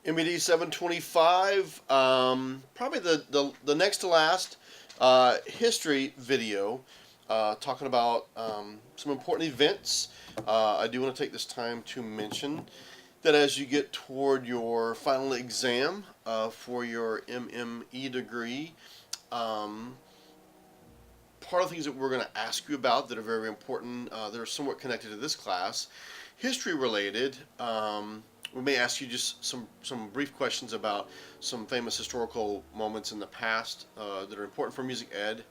MED 725, probably the next to last history video, talking about some important events. I do want to take this time to mention that as you get toward your final exam for your MME degree, um, part of the things that we're going to ask you about that are very important, that are somewhat connected to this class, history related. We may ask you just some brief questions about some famous historical moments in the past that are important for music ed.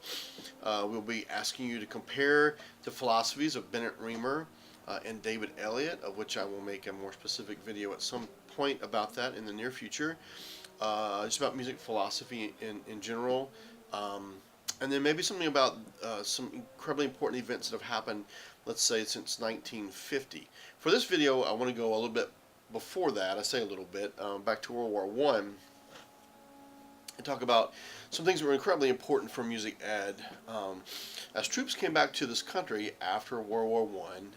We'll be asking you to compare the philosophies of Bennett Reamer and David Elliott, of which I will make a more specific video at some point about that in the near future. Just about music philosophy in general. And then maybe something about some incredibly important events that have happened, let's say, since 1950. For this video, I want to go a little bit before that. I say a little bit, back to World War One, and talk about some things that were incredibly important for music ed. As troops came back to this country after World War One,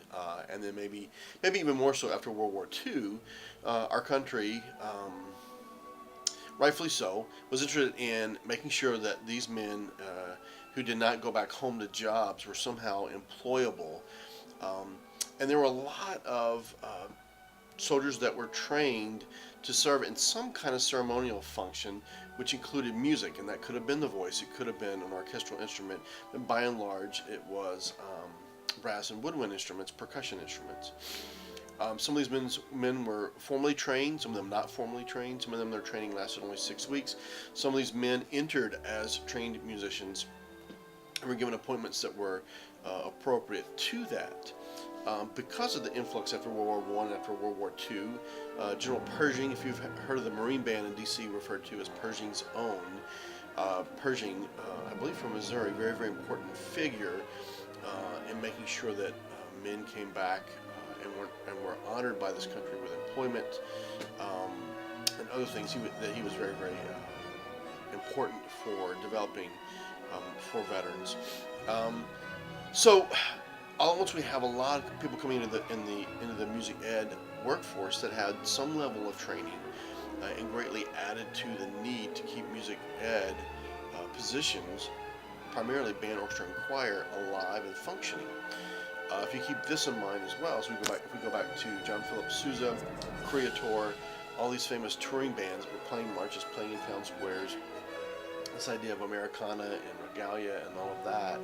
and then maybe even more so after World War Two, our country, rightfully so, was interested in making sure that these men who did not go back home to jobs were somehow employable. And there were a lot of soldiers that were trained to serve in some kind of ceremonial function, which included music, and that could have been the voice, it could have been an orchestral instrument, but by and large it was brass and woodwind instruments, percussion instruments. Some of these men were formally trained, some of them not formally trained, some of them their training lasted only 6 weeks. Some of these men entered as trained musicians and were given appointments that were appropriate to that. Because of the influx after World War I and after World War II, General Pershing, if you've heard of the Marine Band in D.C., referred to as Pershing's Own. Pershing, I believe from Missouri, very, very important figure in making sure that men came back and were honored by this country with employment and other things that he was very, very important for developing for veterans. So all at once we have a lot of people coming into the music ed workforce that had some level of training and greatly added to the need to keep music ed positions, primarily band, orchestra, and choir, alive and functioning. If you keep this in mind as well, so if we go back to John Philip Sousa, Creator, all these famous touring bands that were playing marches, playing in town squares, this idea of Americana and Regalia and all of that.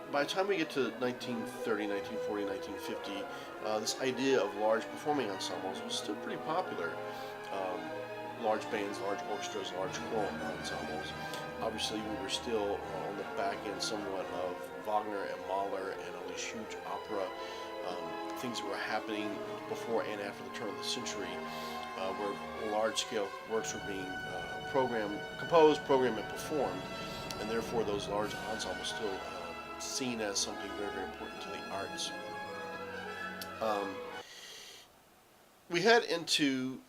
By the time we get to 1930, 1940, 1950, this idea of large performing ensembles was still pretty popular. Large bands, large orchestras, large choral ensembles. Obviously, we were still on the back end somewhat of Wagner and Mahler and all these huge opera things that were happening before and after the turn of the century, where large-scale works were being composed, programmed, and performed, and therefore those large ensembles still seen as something very, very important to the arts. We head into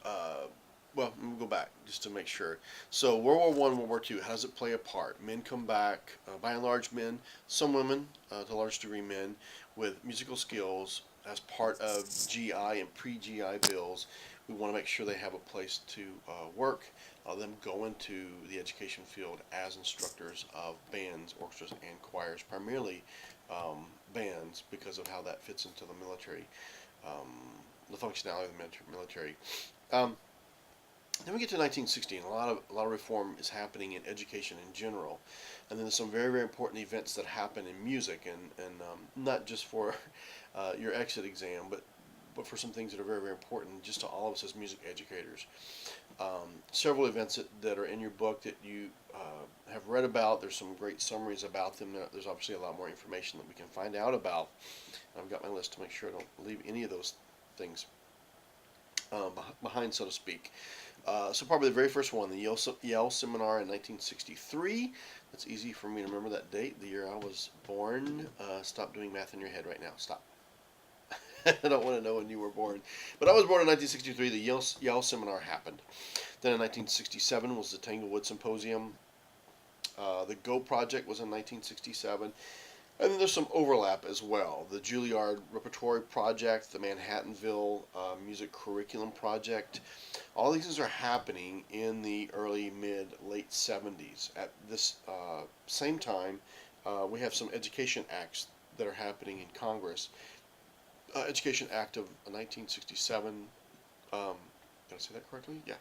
well, we'll go back just to make sure. So World War I, World War II, how does it play a part? Men come back, by and large men, some women, to a large degree men, with musical skills as part of GI and pre-GI bills. We want to make sure they have a place to work, them go into the education field as instructors of bands, orchestras, and choirs, primarily bands, because of how that fits into the military, the functionality of the military. Then we get to 1960, and a lot of reform is happening in education in general, and then there's some very, very important events that happen in music, and not just for your exit exam, but for some things that are very, very important just to all of us as music educators. Several events that are in your book that you have read about. There's some great summaries about them. There's obviously a lot more information that we can find out about. I've got my list to make sure I don't leave any of those things behind, so to speak. So probably the very first one, the Yale Seminar in 1963. That's easy for me to remember that date, the year I was born. Stop doing math in your head right now. Stop. I don't want to know when you were born. But I was born in 1963. The Yale Seminar happened. Then in 1967 was the Tanglewood Symposium. The Go Project was in 1967. And then there's some overlap as well. The Juilliard Repertory Project, the Manhattanville Music Curriculum Project, all these things are happening in the early, mid, late 70s. At this same time, we have some education acts that are happening in Congress. Education Act of 1967, did I say that correctly? Yeah.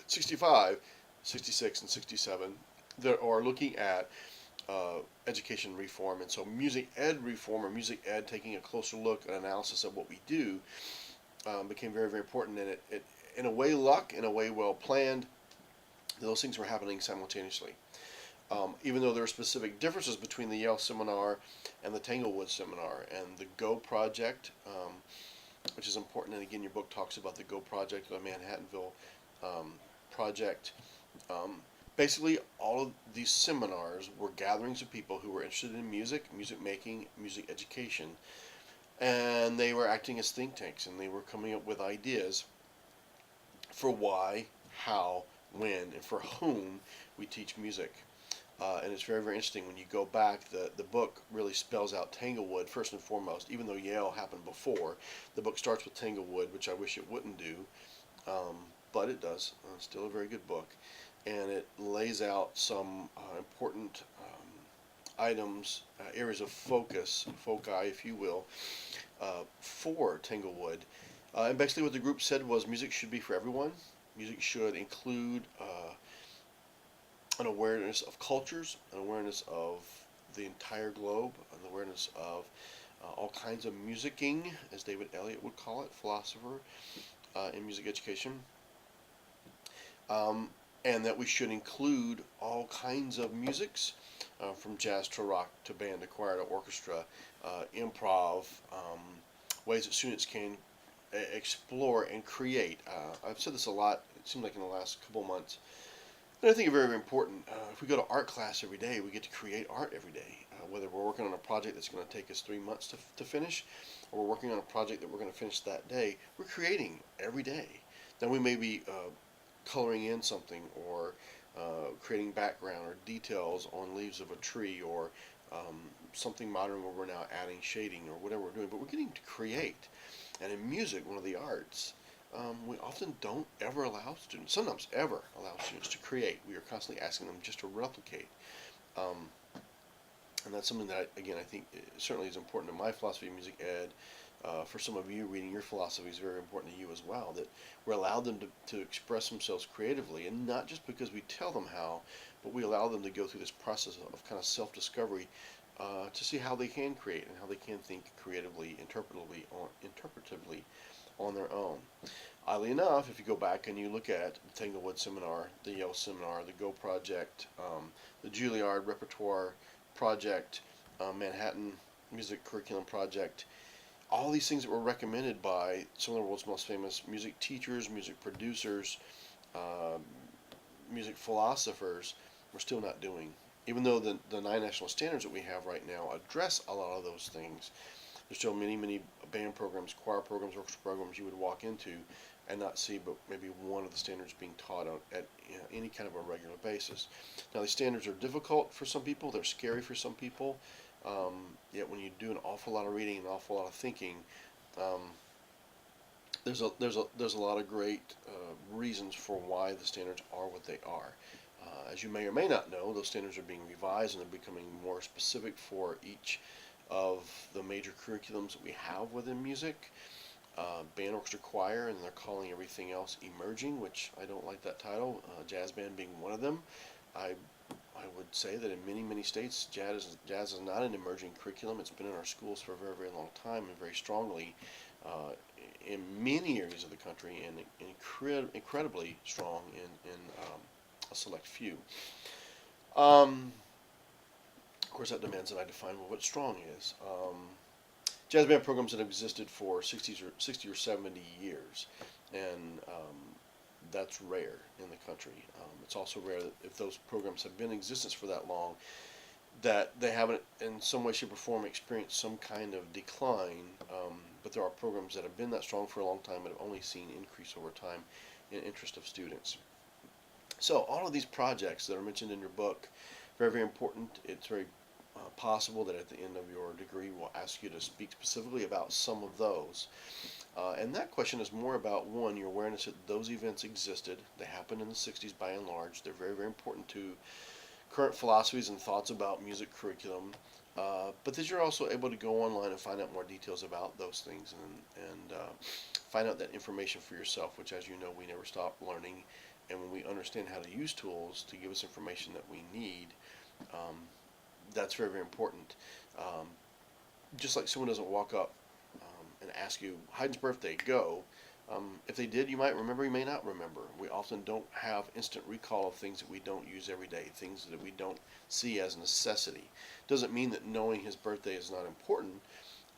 65, 66, and 67 that are looking at education reform. And so music ed reform, or music ed taking a closer look and analysis of what we do, became very, very important. And it, in a way, luck, in a way, well planned, those things were happening simultaneously. Even though there are specific differences between the Yale seminar and the Tanglewood seminar. And the GO project, which is important, and again, your book talks about the GO project, the Manhattanville project. Basically, all of these seminars were gatherings of people who were interested in music, music making, music education, and they were acting as think tanks, and they were coming up with ideas for why, how, when, and for whom we teach music. And it's very, very interesting when you go back. The book really spells out Tanglewood first and foremost. Even though Yale happened before, the book starts with Tanglewood, which I wish it wouldn't do, but it does. It's still a very good book, and it lays out some important items, areas of focus, foci, if you will, for Tanglewood. And basically, what the group said was music should be for everyone. Music should include an awareness of cultures, an awareness of the entire globe, an awareness of all kinds of musicking, as David Elliott would call it, philosopher in music education, and that we should include all kinds of musics, from jazz to rock to band to choir to orchestra, improv, ways that students can explore and create. I've said this a lot, it seems like in the last couple months. And I think it's very, very important. If we go to art class every day, we get to create art every day. Whether we're working on a project that's going to take us 3 months to finish, or we're working on a project that we're going to finish that day, we're creating every day. Now we may be coloring in something, or creating background or details on leaves of a tree, or something modern where we're now adding shading or whatever we're doing, but we're getting to create. And in music, one of the arts, we often don't ever allow students, sometimes ever allow students to create. We are constantly asking them just to replicate. And that's something that, again, I think certainly is important to my philosophy of music ed. For some of you, reading your philosophy is very important to you as well, that we allow them to express themselves creatively, and not just because we tell them how, but we allow them to go through this process of kind of self-discovery to see how they can create and how they can think creatively, interpretively on their own. Oddly enough, if you go back and you look at the Tanglewood seminar, the Yale seminar, the GO project, the Juilliard Repertoire Project, Manhattan Music Curriculum Project, all these things that were recommended by some of the world's most famous music teachers, music producers, music philosophers, we're still not doing. Even though the 9 national standards that we have right now address a lot of those things, there's still many, many band programs, choir programs, orchestra programs you would walk into and not see but maybe one of the standards being taught at any kind of a regular basis. Now, these standards are difficult for some people, they're scary for some people, yet when you do an awful lot of reading and an awful lot of thinking, there's a lot of great reasons for why the standards are what they are. As you may or may not know, those standards are being revised and they're becoming more specific for each of the major curriculums that we have within music. Band, orchestra, choir, and they're calling everything else emerging, which I don't like that title, jazz band being one of them. I would say that in many, many states, jazz is not an emerging curriculum. It's been in our schools for a very, very long time, and very strongly in many areas of the country, and incredibly strong in a select few. Of course, that demands that I define what strong is. Jazz band programs that have existed for 60 or 70 years, and that's rare in the country. It's also rare that if those programs have been in existence for that long, that they haven't in some way, shape, or form experienced some kind of decline, but there are programs that have been that strong for a long time and have only seen increase over time in interest of students. So all of these projects that are mentioned in your book, very, very important. It's very possible that at the end of your degree we'll ask you to speak specifically about some of those. And that question is more about, one, your awareness that those events existed. They happened in the 60s by and large. They're very, very important to current philosophies and thoughts about music curriculum. But that you're also able to go online and find out more details about those things and find out that information for yourself, which, as you know, we never stop learning. And when we understand how to use tools to give us information that we need, um, that's very, very important. Um, just like someone doesn't walk up and ask you, Haydn's birthday, go. If they did, you might remember, you may not remember. We often don't have instant recall of things that we don't use every day, things that we don't see as necessity. Doesn't mean that knowing his birthday is not important.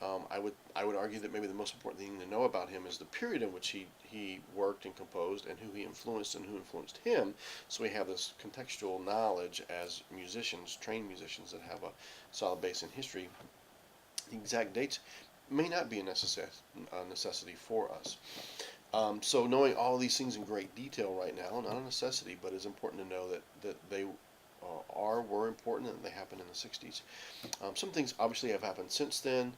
I would argue that maybe the most important thing to know about him is the period in which he worked and composed, and who he influenced and who influenced him. So we have this contextual knowledge as musicians, trained musicians that have a solid base in history. The exact dates may not be a necessity for us. So knowing all these things in great detail right now, not a necessity, but it's important to know that they were important and they happened in the 60s. Some things obviously have happened since then,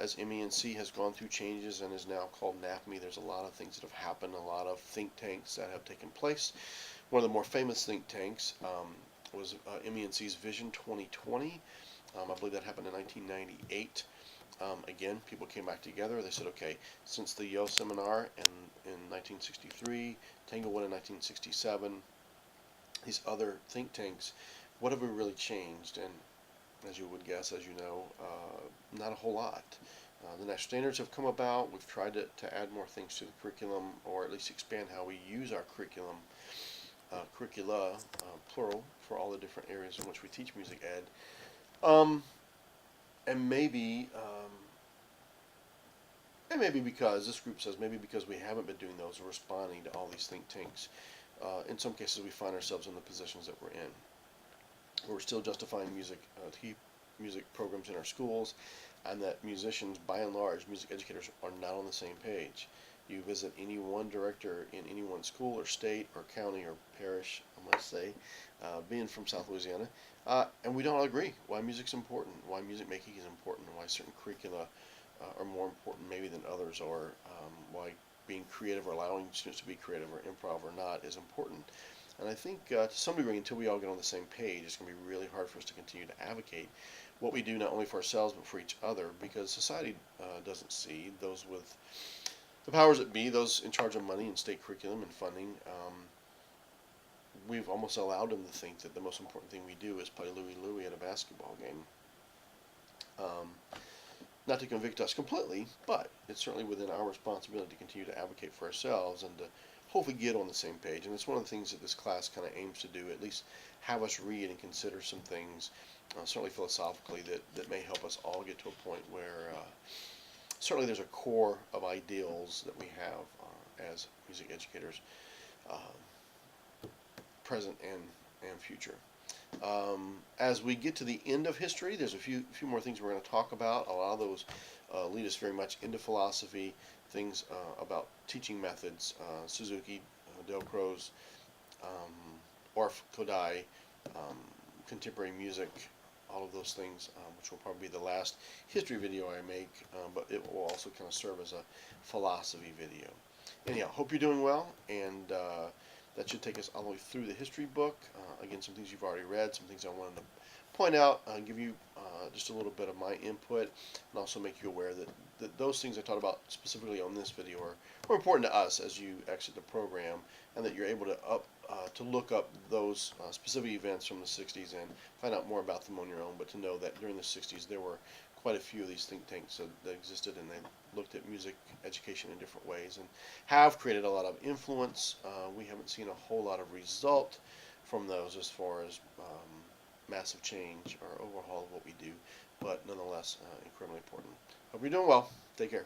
as MENC has gone through changes and is now called NAFME. There's a lot of things that have happened, a lot of think tanks that have taken place. One of the more famous think tanks was MENC's Vision 2020. I believe that happened in 1998. Again, people came back together. They said, okay, since the Yale Seminar in 1963, Tanglewood in 1967, these other think tanks, what have we really changed? And as you would guess, as you know, not a whole lot. The national standards have come about. We've tried to add more things to the curriculum, or at least expand how we use our curriculum, curricula, plural, for all the different areas in which we teach music ed. And maybe because, this group says, maybe because we haven't been doing those or responding to all these think tanks, in some cases we find ourselves in the positions that we're in. We're still justifying music, to keep music programs in our schools, and that musicians, by and large, music educators, are not on the same page. You visit any one director in any one school or state or county or parish, I must say, being from South Louisiana, and we don't all agree why music's important, why music making is important, why certain curricula are more important maybe than others, or why being creative or allowing students to be creative or improv or not is important. And I think to some degree, until we all get on the same page, it's going to be really hard for us to continue to advocate what we do, not only for ourselves but for each other, because society doesn't see those with the powers that be, those in charge of money and state curriculum and funding. We've almost allowed them to think that the most important thing we do is play Louie Louie at a basketball game. Not to convict us completely, but it's certainly within our responsibility to continue to advocate for ourselves and to hopefully get on the same page. And it's one of the things that this class kind of aims to do, at least have us read and consider some things, certainly philosophically, that may help us all get to a point where certainly there's a core of ideals that we have as music educators, present and future. As we get to the end of history, there's a few more things we're going to talk about. A lot of those lead us very much into philosophy, things about teaching methods, Suzuki, Delcroze, Orff, Kodai, contemporary music, all of those things, which will probably be the last history video I make, but it will also kind of serve as a philosophy video. Anyhow, hope you're doing well, and that should take us all the way through the history book. Again, some things you've already read, some things I wanted to point out, give you just a little bit of my input, and also make you aware that those things I talked about specifically on this video are important to us as you exit the program, and that you're able to look up those specific events from the 60s and find out more about them on your own, but to know that during the 60s there were quite a few of these think tanks that existed, and they looked at music education in different ways and have created a lot of influence. We haven't seen a whole lot of result from those as far as massive change or overhaul of what we do, but nonetheless incredibly important. Hope you're doing well. Take care.